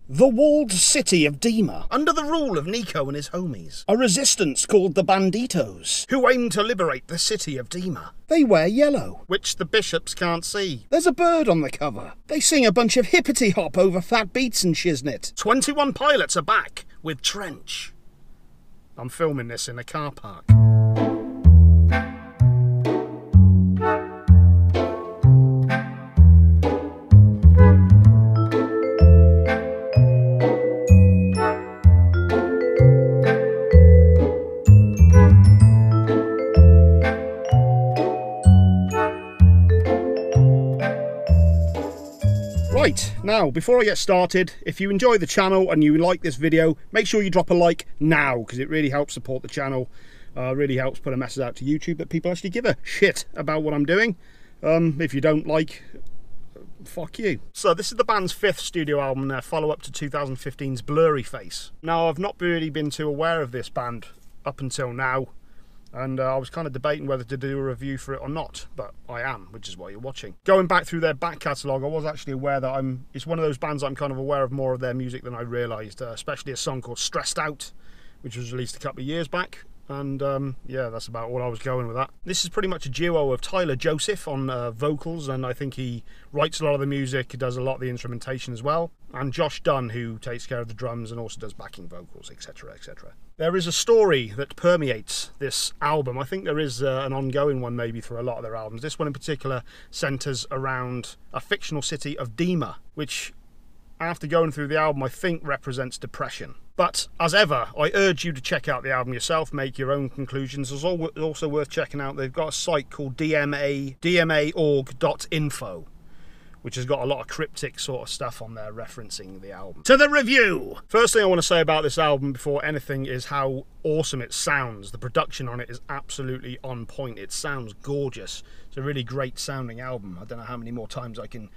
The walled city of Dima, under the rule of Nico and his homies. A resistance called the Banditos, who aim to liberate the city of Dima. They wear yellow, which the bishops can't see. There's a bird on the cover. They sing a bunch of hippity-hop over fat beats and shiznit. 21 pilots are back with Trench. I'm filming this in a car park. Right, now, before I get started, if you enjoy the channel and you like this video, make sure you drop a like now, because it really helps support the channel, really helps put a message out to YouTube that people actually give a shit about what I'm doing. If you don't like, fuck you. So this is the band's 5th studio album, their follow-up to 2015's Blurry Face. Now, I've not really been too aware of this band up until now, and I was kind of debating whether to do a review for it or not, but I am, which is why you're watching. Going back through their back catalogue, I was actually aware that it's one of those bands I'm kind of aware of more of their music than I realised, especially a song called Stressed Out, which was released a couple of years back, and yeah, that's about all I was going with that. This is pretty much a duo of Tyler Joseph on vocals, and I think he writes a lot of the music, he does a lot of the instrumentation as well, and Josh Dunn, who takes care of the drums and also does backing vocals, etc, etc. There is a story that permeates this album. I think there is an ongoing one maybe through a lot of their albums. This one in particular centres around a fictional city of Dima, which, after going through the album, I think represents depression. But as ever, I urge you to check out the album yourself, make your own conclusions. It's also worth checking out. They've got a site called dmaorg.info, which has got a lot of cryptic sort of stuff on there referencing the album. To the review! First thing I want to say about this album before anything is how awesome it sounds. The production on it is absolutely on point. It sounds gorgeous. It's a really great sounding album. I don't know how many more times I can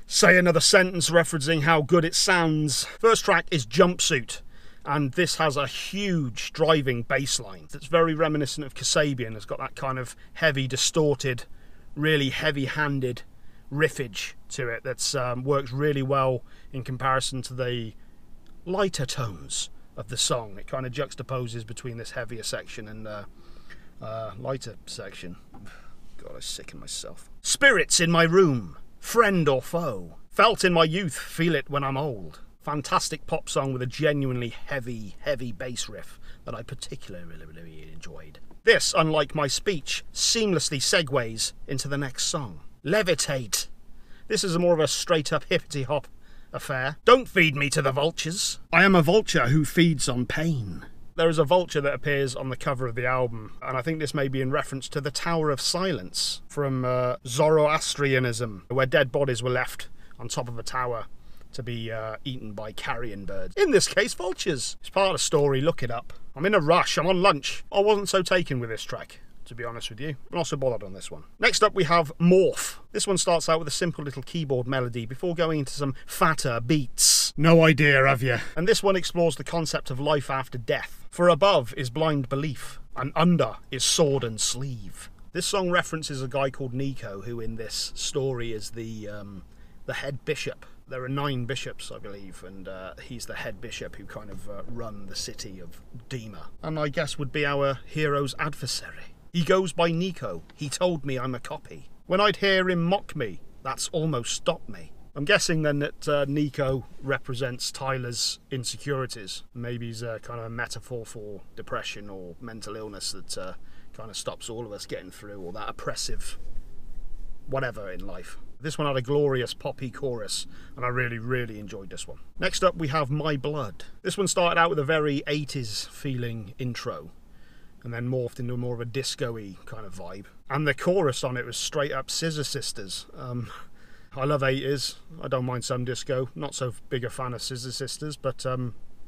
say another sentence referencing how good it sounds. First track is Jumpsuit, and this has a huge driving bass line that's very reminiscent of Kasabian. It's got that kind of heavy, distorted, really heavy-handed riffage to it that's works really well in comparison to the lighter tones of the song. It kind of juxtaposes between this heavier section and lighter section. God, I sicken myself. Spirits in my room. Friend or foe. Felt in my youth, feel it when I'm old. Fantastic pop song with a genuinely heavy bass riff that I particularly enjoyed. This, unlike my speech, seamlessly segues into the next song. Levitate. This is more of a straight-up hippity-hop affair. Don't feed me to the vultures. I am a vulture who feeds on pain. There is a vulture that appears on the cover of the album, and I think this may be in reference to the Tower of Silence from Zoroastrianism, where dead bodies were left on top of a tower to be eaten by carrion birds. In this case, vultures. It's part of the story, look it up. I'm in a rush, I'm on lunch. I wasn't so taken with this track, to be honest with you. I'm not so bothered on this one. Next up we have Morph. This one starts out with a simple little keyboard melody before going into some fatter beats. No idea, have you? And this one explores the concept of life after death. For above is blind belief, and under is sword and sleeve. This song references a guy called Nico, who in this story is the head bishop. There are 9 bishops, I believe, and he's the head bishop who kind of run the city of Dima, and I guess would be our hero's adversary. He goes by Nico. He told me I'm a copy. When I'd hear him mock me, that's almost stopped me. I'm guessing then that Nico represents Tyler's insecurities. Maybe he's a kind of a metaphor for depression or mental illness that kind of stops all of us getting through, or that oppressive whatever in life. This one had a glorious poppy chorus, and I really enjoyed this one. Next up we have My Blood. This one started out with a very 80s feeling intro, and then morphed into more of a disco-y kind of vibe. And the chorus on it was straight up Scissor Sisters. I love 80s, I don't mind some disco, not so big a fan of Scissor Sisters, but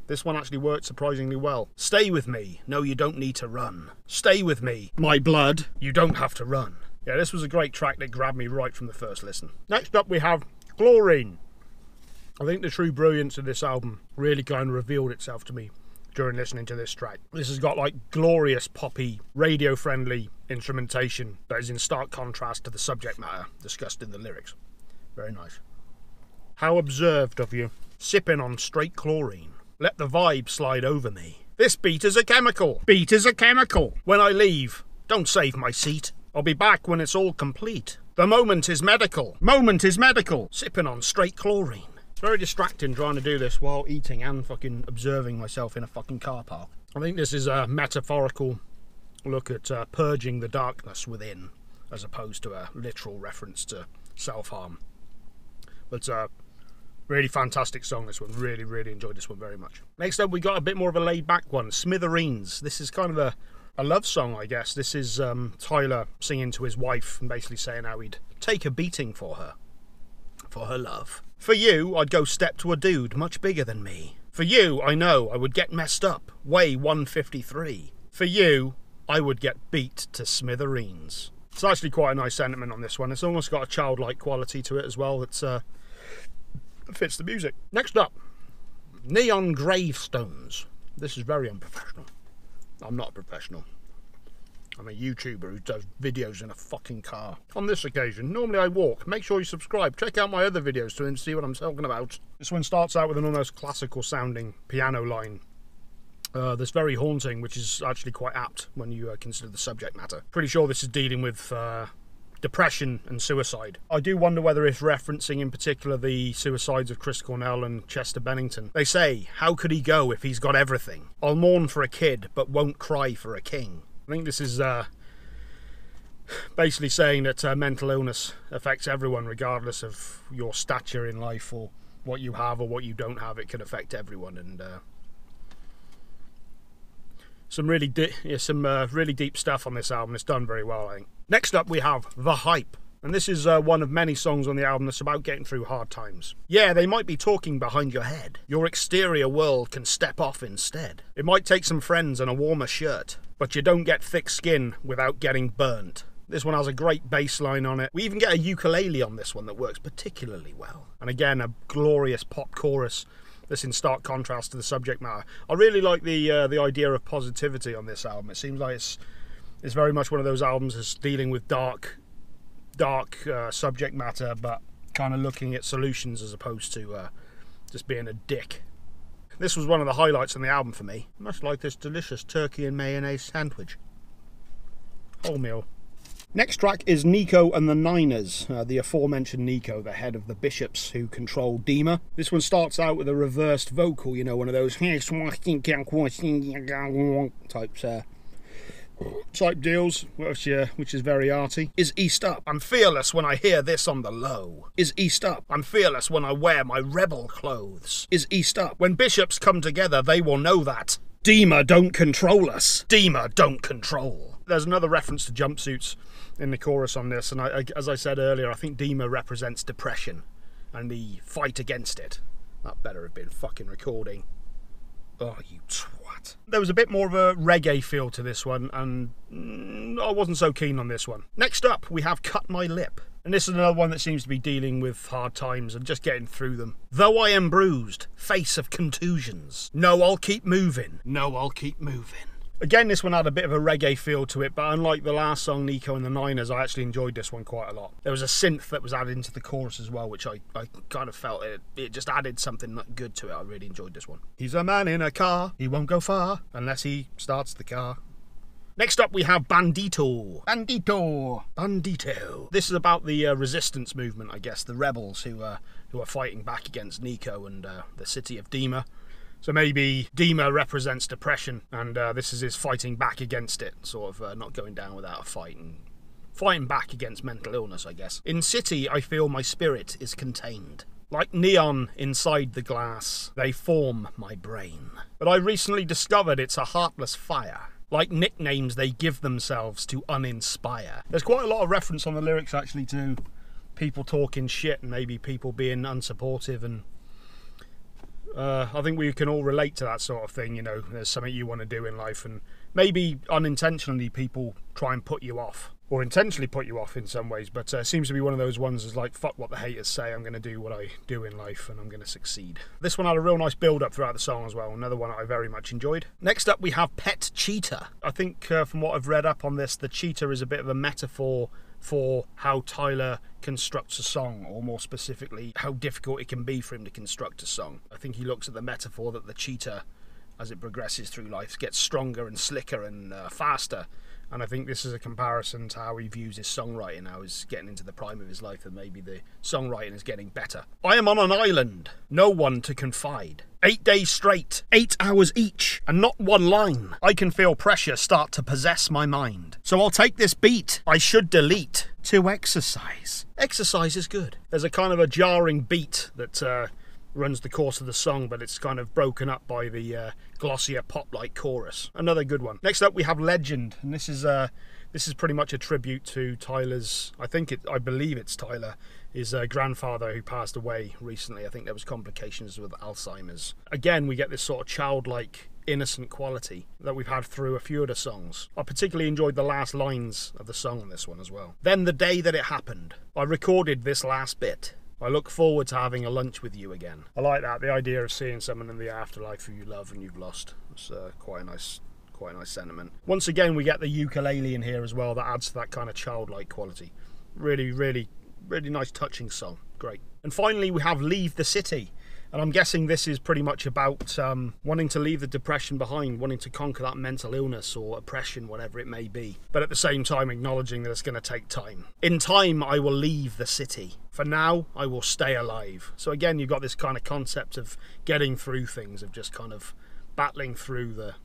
this one actually worked surprisingly well. Stay with me, no you don't need to run. Stay with me, my blood, you don't have to run. Yeah, this was a great track that grabbed me right from the first listen. Next up we have Chlorine. I think the true brilliance of this album really kind of revealed itself to me during listening to this track. This has got like glorious poppy, radio-friendly instrumentation that is in stark contrast to the subject matter discussed in the lyrics. Very nice. How observed of you. sipping on straight chlorine. Let the vibe slide over me. This beat is a chemical. Beat is a chemical. When I leave, don't save my seat. I'll be back when it's all complete. The moment is medical. Moment is medical. Sipping on straight chlorine. It's very distracting trying to do this while eating and fucking observing myself in a fucking car park. I think this is a metaphorical look at purging the darkness within, as opposed to a literal reference to self-harm. But really fantastic song, this one. Really, really enjoyed this one very much. Next up, we got a bit more of a laid-back one, Smithereens. This is kind of a love song, I guess. This is Tyler singing to his wife and basically saying how he'd take a beating for her love. For you, I'd go step to a dude much bigger than me. For you, I know I would get messed up, weigh 153. For you, I would get beat to smithereens. It's actually quite a nice sentiment on this one. It's almost got a childlike quality to it as well that fits the music. Next up, Neon Gravestones. This is very unprofessional. I'm not a professional. I'm a YouTuber who does videos in a fucking car. On this occasion, normally I walk. Make sure you subscribe. Check out my other videos to see what I'm talking about. This one starts out with an almost classical sounding piano line. That's very haunting, which is actually quite apt when you consider the subject matter. Pretty sure this is dealing with depression and suicide. I do wonder whether it's referencing in particular the suicides of Chris Cornell and Chester Bennington. They say, how could he go if he's got everything? I'll mourn for a kid, but won't cry for a king. I think this is basically saying that mental illness affects everyone regardless of your stature in life or what you have or what you don't have. It can affect everyone, and some really deep stuff on this album. It's done very well, I think. Next up we have The Hype, and this is one of many songs on the album that's about getting through hard times. Yeah, they might be talking behind your head. Your exterior world can step off instead. It might take some friends and a warmer shirt, but you don't get thick skin without getting burnt. This one has a great bass line on it. We even get a ukulele on this one that works particularly well. And again, a glorious pop chorus that's in stark contrast to the subject matter. I really like the idea of positivity on this album. It seems like it's very much one of those albums that's dealing with dark subject matter, but kind of looking at solutions as opposed to just being a dick. This was one of the highlights on the album for me. Much like this delicious turkey and mayonnaise sandwich. Whole meal. Next track is Nico and the Niners, the aforementioned Nico, the head of the Bishops who control Dima. This one starts out with a reversed vocal, you know, one of those type deals, which is very arty. Is East up? I'm fearless when I hear this on the low. Is East up? I'm fearless when I wear my rebel clothes. Is East up? When bishops come together, they will know that. Dima don't control us. Dima don't control. There's another reference to jumpsuits in the chorus on this, and as I said earlier, I think Dima represents depression and the fight against it. That better have been fucking recording. Oh, you twat. There was a bit more of a reggae feel to this one, and I wasn't so keen on this one. Next up, we have Cut My Lip. And this is another one that seems to be dealing with hard times and just getting through them. Though I am bruised, face of contusions. No, I'll keep moving. No, I'll keep moving. Again, this one had a bit of a reggae feel to it, but unlike the last song, Nico and the Niners, I actually enjoyed this one quite a lot. There was a synth that was added into the chorus as well, which I kind of felt it just added something good to it. I really enjoyed this one. He's a man in a car, he won't go far unless he starts the car. Next up we have Bandito. Bandito. This is about the resistance movement, I guess, the rebels who are fighting back against Nico and the city of Dima. So maybe Dima represents depression, and this is his fighting back against it, sort of not going down without a fight, and fighting back against mental illness, I guess. In city, I feel my spirit is contained. Like neon inside the glass, they form my brain. But I recently discovered it's a heartless fire. Like nicknames they give themselves to uninspire. There's quite a lot of reference on the lyrics, actually, to people talking shit and maybe people being unsupportive, and I think we can all relate to that sort of thing. You know, there's something you want to do in life, and maybe unintentionally people try and put you off, or intentionally put you off in some ways, but it seems to be one of those ones that's like, fuck what the haters say, I'm going to do what I do in life and I'm going to succeed. This one had a real nice build-up throughout the song as well, another one that I very much enjoyed. Next up we have Pet Cheetah. I think from what I've read up on this, the cheetah is a bit of a metaphor for how Tyler constructs a song, or more specifically, how difficult it can be for him to construct a song. I think he looks at the metaphor that the cheetah, as it progresses through life, gets stronger and slicker and faster. And I think this is a comparison to how he views his songwriting, how he's getting into the prime of his life, and maybe the songwriting is getting better. I am on an island, no one to confide. 8 days straight, 8 hours each, and not one line. I can feel pressure start to possess my mind. So I'll take this beat I should delete to exercise. Exercise is good. There's a kind of a jarring beat that runs the course of the song, but it's kind of broken up by the glossier pop-like chorus. Another good one. Next up we have Legend, and this is pretty much a tribute to Tyler's, I believe it's Tyler, his grandfather who passed away recently. I think there was complications with Alzheimer's. Again, we get this sort of childlike, innocent quality that we've had through a few of the songs. I particularly enjoyed the last lines of the song on this one as well. Then the day that it happened, I recorded this last bit. I look forward to having a lunch with you again. I like that, the idea of seeing someone in the afterlife who you love and you've lost. It's quite a nice sentiment. Once again, we get the ukulele in here as well. That adds to that kind of childlike quality. Really, really, really nice, touching song. Great. And finally, we have Leave the City. And I'm guessing this is pretty much about wanting to leave the depression behind, wanting to conquer that mental illness or oppression, whatever it may be. But at the same time, acknowledging that it's going to take time. In time, I will leave the city. For now, I will stay alive. So again, you've got this kind of concept of getting through things, of just kind of battling through the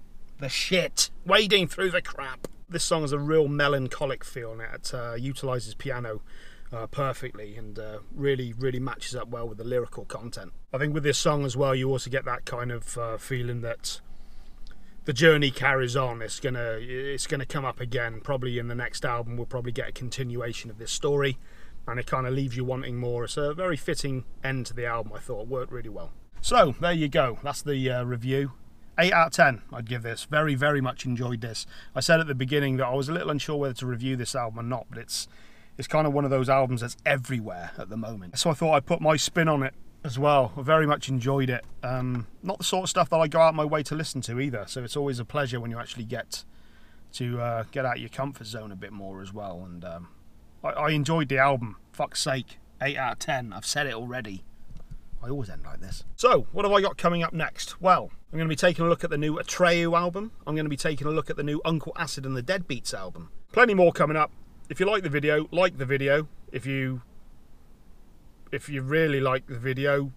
shit, wading through the crap. This song has a real melancholic feel in it. It utilises piano perfectly, and really, really matches up well with the lyrical content. I think with this song as well, you also get that kind of feeling that the journey carries on. It's gonna come up again. Probably in the next album, we'll probably get a continuation of this story, and it kind of leaves you wanting more. It's a very fitting end to the album. I thought it worked really well. So there you go. That's the review. 8 out of 10 I'd give this. Very, very much enjoyed this. I said at the beginning that I was a little unsure whether to review this album or not, but it's kind of one of those albums that's everywhere at the moment. So I thought I'd put my spin on it as well. I very much enjoyed it. Not the sort of stuff that I go out my way to listen to either, so it's always a pleasure when you actually get to get out your comfort zone a bit more as well. And I enjoyed the album. Fuck's sake, 8 out of 10. I've said it already. I always end like this. So, what have I got coming up next? Well, I'm going to be taking a look at the new Atreyu album. I'm going to be taking a look at the new Uncle Acid and the Deadbeats album. Plenty more coming up. If you like the video, like the video. If you really like the video,